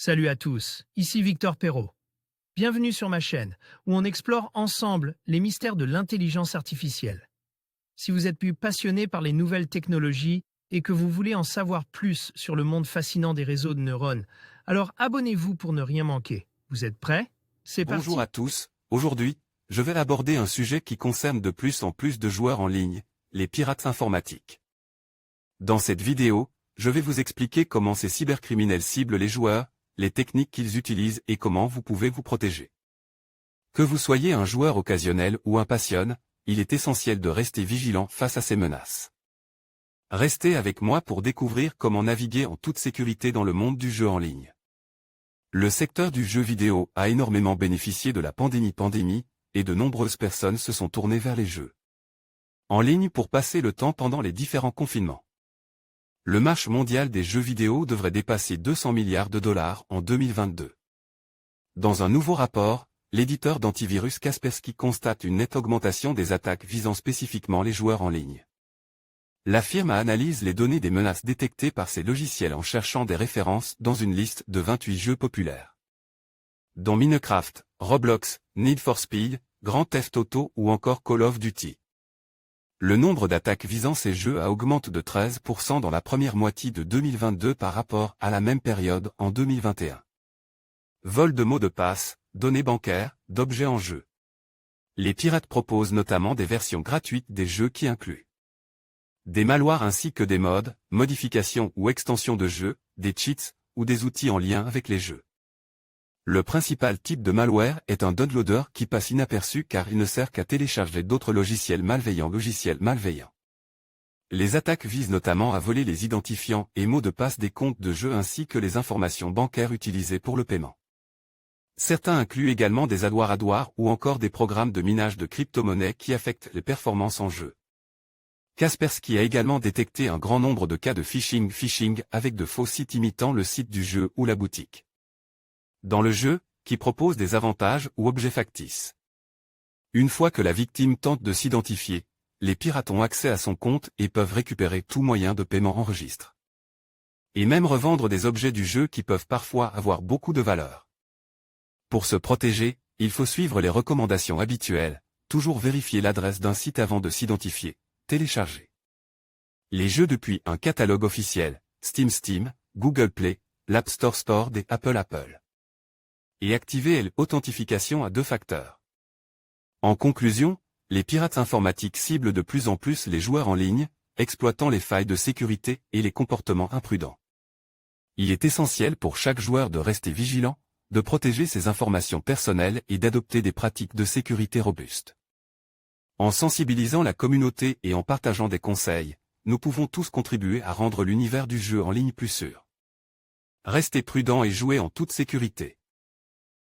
Salut à tous, ici Victor Perrault. Bienvenue sur ma chaîne, où on explore ensemble les mystères de l'intelligence artificielle. Si vous êtes plus passionné par les nouvelles technologies et que vous voulez en savoir plus sur le monde fascinant des réseaux de neurones, alors abonnez-vous pour ne rien manquer. Vous êtes prêts? C'est parti. Bonjour à tous, aujourd'hui, je vais aborder un sujet qui concerne de plus en plus de joueurs en ligne, les pirates informatiques. Dans cette vidéo, je vais vous expliquer comment ces cybercriminels ciblent les joueurs, les techniques qu'ils utilisent et comment vous pouvez vous protéger. Que vous soyez un joueur occasionnel ou un passionné, il est essentiel de rester vigilant face à ces menaces. Restez avec moi pour découvrir comment naviguer en toute sécurité dans le monde du jeu en ligne. Le secteur du jeu vidéo a énormément bénéficié de la pandémie, et de nombreuses personnes se sont tournées vers les jeux en ligne pour passer le temps pendant les différents confinements. Le marché mondial des jeux vidéo devrait dépasser 200 milliards de dollars en 2022. Dans un nouveau rapport, l'éditeur d'antivirus Kaspersky constate une nette augmentation des attaques visant spécifiquement les joueurs en ligne. La firme analyse les données des menaces détectées par ces logiciels en cherchant des références dans une liste de 28 jeux populaires, dont Minecraft, Roblox, Need for Speed, Grand Theft Auto ou encore Call of Duty. Le nombre d'attaques visant ces jeux a augmenté de 13% dans la première moitié de 2022 par rapport à la même période en 2021. Vol de mots de passe, données bancaires, d'objets en jeu. Les pirates proposent notamment des versions gratuites des jeux qui incluent des malwares ainsi que des mods, modifications ou extensions de jeux, des cheats, ou des outils en lien avec les jeux. Le principal type de malware est un downloader qui passe inaperçu car il ne sert qu'à télécharger d'autres logiciels malveillants. Les attaques visent notamment à voler les identifiants et mots de passe des comptes de jeu ainsi que les informations bancaires utilisées pour le paiement. Certains incluent également des adwares ou encore des programmes de minage de crypto-monnaies qui affectent les performances en jeu. Kaspersky a également détecté un grand nombre de cas de phishing avec de faux sites imitant le site du jeu ou la boutique dans le jeu, qui propose des avantages ou objets factices. Une fois que la victime tente de s'identifier, les pirates ont accès à son compte et peuvent récupérer tout moyen de paiement en registre. Et même revendre des objets du jeu qui peuvent parfois avoir beaucoup de valeur. Pour se protéger, il faut suivre les recommandations habituelles, toujours vérifier l'adresse d'un site avant de s'identifier, télécharger les jeux depuis un catalogue officiel, Steam, Google Play, l'App Store des Apple. Et activer l'authentification à 2 facteurs. En conclusion, les pirates informatiques ciblent de plus en plus les joueurs en ligne, exploitant les failles de sécurité et les comportements imprudents. Il est essentiel pour chaque joueur de rester vigilant, de protéger ses informations personnelles et d'adopter des pratiques de sécurité robustes. En sensibilisant la communauté et en partageant des conseils, nous pouvons tous contribuer à rendre l'univers du jeu en ligne plus sûr. Restez prudents et jouez en toute sécurité.